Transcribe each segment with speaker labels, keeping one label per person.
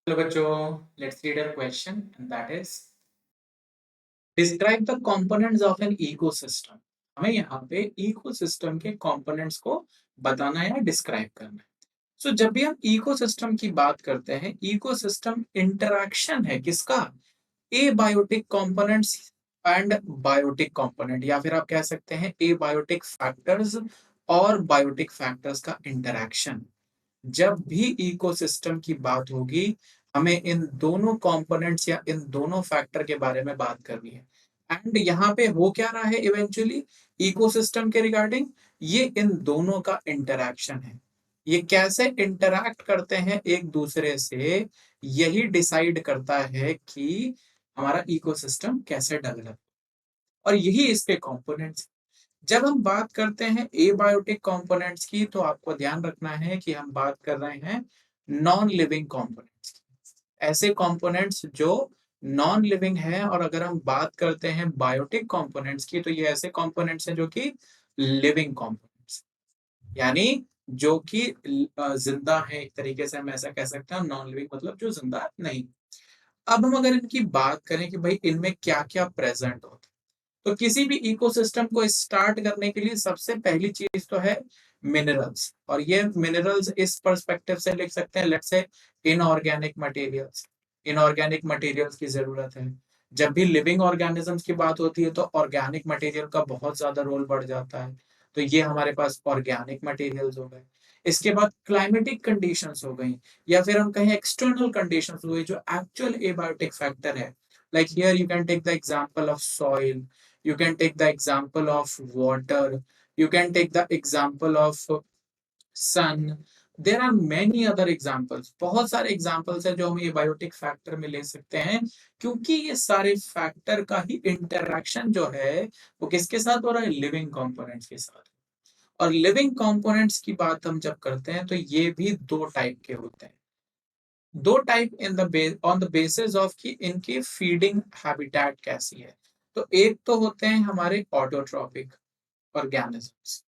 Speaker 1: Hello बच्चों, let's read a question and that is describe the components of an ecosystem. हमें यहाँ पे ecosystem के कंपोनेंट्स को बताना है या डिस्क्राइब करना है। सो जब भी हम इकोसिस्टम की बात करते हैं, इकोसिस्टम इंटरैक्शन है किसका? Abiotic components and biotic component, या फिर आप कह सकते हैं एबायोटिक फैक्टर्स और बायोटिक फैक्टर्स का इंटरैक्शन। जब भी इकोसिस्टम की बात होगी, हमें इन दोनों कंपोनेंट्स या इन दोनों फैक्टर के बारे में बात करनी है। एंड यहाँ पे हो क्या रहा है इवेंचुअली इकोसिस्टम के रिगार्डिंग, ये इन दोनों का इंटरैक्शन है। ये कैसे इंटरैक्ट करते हैं एक दूसरे से, यही डिसाइड करता है कि हमारा इकोसिस्टम कैसे डेवलप, और यही इसके कंपोनेंट्स। जब हम बात करते हैं एबायोटिक कंपोनेंट्स की, तो आपको ध्यान रखना है कि हम बात कर रहे हैं नॉन लिविंग कंपोनेंट्स की, ऐसे कंपोनेंट्स जो नॉन लिविंग है। और अगर हम बात करते हैं बायोटिक कंपोनेंट्स की, तो ये ऐसे कंपोनेंट्स हैं जो कि लिविंग कंपोनेंट्स, यानी जो कि जिंदा है। एक तरीके से हम ऐसा कह सकते हैं, नॉन लिविंग मतलब जो जिंदा नहीं। अब हम अगर इनकी बात करें कि भाई इनमें क्या क्या प्रेजेंट होता है, तो किसी भी इकोसिस्टम को स्टार्ट करने के लिए सबसे पहली चीज तो है मिनरल्स। और ये मिनरल्स इस पर्सपेक्टिव से लिख सकते हैं, let's say inorganic materials. Inorganic materials की जरूरत है। जब भी लिविंग ऑर्गेनिजम्स की बात होती है, तो ऑर्गेनिक मटेरियल का बहुत ज्यादा रोल बढ़ जाता है। तो ये हमारे पास ऑर्गेनिक मटेरियल्स हो गए। इसके बाद क्लाइमेटिक कंडीशंस हो गई, या फिर हम कहें एक्सटर्नल कंडीशंस हो गई, जो एक्चुअल एबायोटिक फैक्टर है। Like here you can take the example of soil, you can take the example of water, you can take the example of sun. There are many other examples, बहुत सारे examples हैं जो हम ये biotic factor में ले सकते हैं, क्योंकि ये सारे फैक्टर का ही इंटरैक्शन जो है वो किसके साथ हो रहा है? लिविंग कंपोनेंट्स के साथ। और लिविंग कंपोनेंट्स की बात हम जब करते हैं, तो ये भी दो टाइप के होते हैं। दो type in the on the basis of कि इनकी फीडिंग हैबिटेट कैसी है। तो एक तो होते हैं हमारे ऑटोट्रॉपिक ऑर्गेनिजम्स,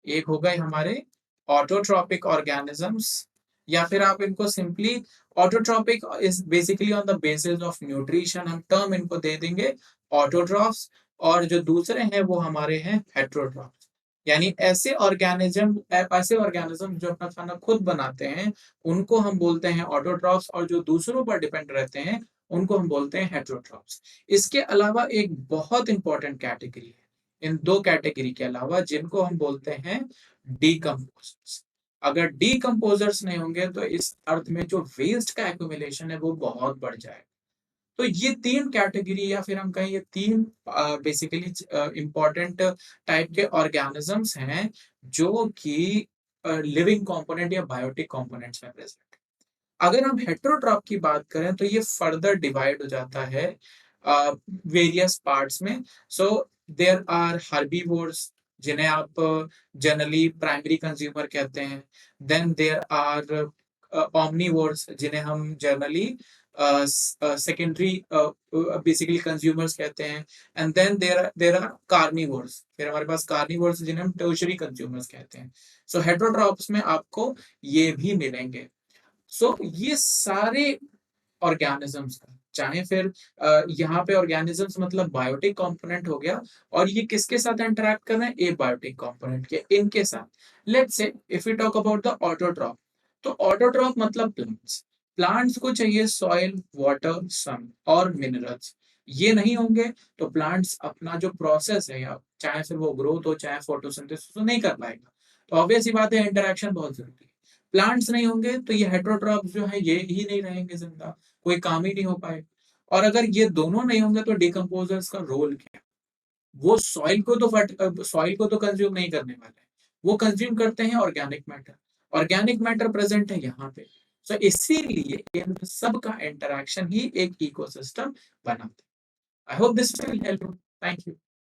Speaker 1: एक हो गए हमारे ऑटोट्रॉपिक ऑर्गेनिजम्स, या फिर आप इनको simply autotrophic is basically on the basis of nutrition, हम टर्म इनको दे देंगे ऑटोट्रॉफ्स। और जो दूसरे हैं वो हमारे हैं हेट्रोट्रॉफ्स, यानी ऐसे ऑर्गेनिज्म जो अपना खाना खुद बनाते हैं, उनको हम बोलते हैं ऑटोट्रॉफ्स, और जो दूसरों पर डिपेंड रहते हैं उनको हम बोलते हैं हेट्रोट्रॉफ्स। इसके अलावा एक बहुत इंपॉर्टेंट कैटेगरी है इन दो कैटेगरी के अलावा, जिनको हम बोलते हैं डीकम्पोजर्स। अगर डीकम्पोजर्स नहीं होंगे, तो इस अर्थ में जो वेस्ट का एक्यूमुलेशन है वो बहुत बढ़ जाएगा। तो ये तीन कैटेगरी, या फिर हम कहें ये तीन बेसिकली इंपॉर्टेंट टाइप के ऑर्गेनिजम्स हैं, जो कि लिविंग कंपोनेंट या बायोटिक कंपोनेंट्स में प्रेजेंट है। अगर हम हेट्रोट्रॉप की बात करें, तो ये फर्दर डिवाइड हो जाता है वेरियस पार्ट्स में। सो देयर आर हर्बीवोर्स, जिन्हें आप जनरली प्राइमरी कंज्यूमर कहते हैं। देन देयर आर ऑमनीवोर्स, जिन्हें हम जनरली सेकेंडरी बेसिकली कंज्यूमर्स कहते हैं। And then there are carnivores, फिर हमारे पास कार्निवोर्स जिन्हें हम टर्शरी कंज्यूमर्स कहते हैं। सो हेट्रोट्रॉप्स में आपको ये भी मिलेंगे। ये सारे ऑर्गेनिजम्स का, चाहे फिर यहाँ पे ऑर्गेनिजम्स मतलब बायोटिक कंपोनेंट हो गया, और ये किसके साथ इंटरेक्ट कर रहे हैं? एबायोटिक कंपोनेंट के, इनके साथ। Let's say if you talk about the autotroph, तो ऑटोट्रॉफ मतलब प्लांट्स। प्लांट्स को चाहिए सॉइल, वाटर, सन और मिनरल्स। ये नहीं होंगे तो प्लांट्स अपना जो प्रोसेस है, या चाहे फिर वो ग्रोथ हो चाहे फोटोसिंथेसिस हो, नहीं कर पाएगा। तो ऑब्वियस सी बात है, इंटरेक्शन बहुत जरूरी है। प्लांट्स नहीं होंगे तो ये हेट्रोट्रॉप्स जो है ये ही नहीं रहेंगे जिंदा, कोई काम ही नहीं हो पाएगा। और अगर ये दोनों नहीं होंगे, तो डिकम्पोजर्स का रोल क्या है? वो सॉइल को तो कंज्यूम नहीं करने वाले, वो कंज्यूम करते हैं organic matter. Organic matter present है यहाँ पे। इसीलिए इन सब का इंटरेक्शन ही एक इकोसिस्टम बनाते हैं। I hope this will help you. Thank you.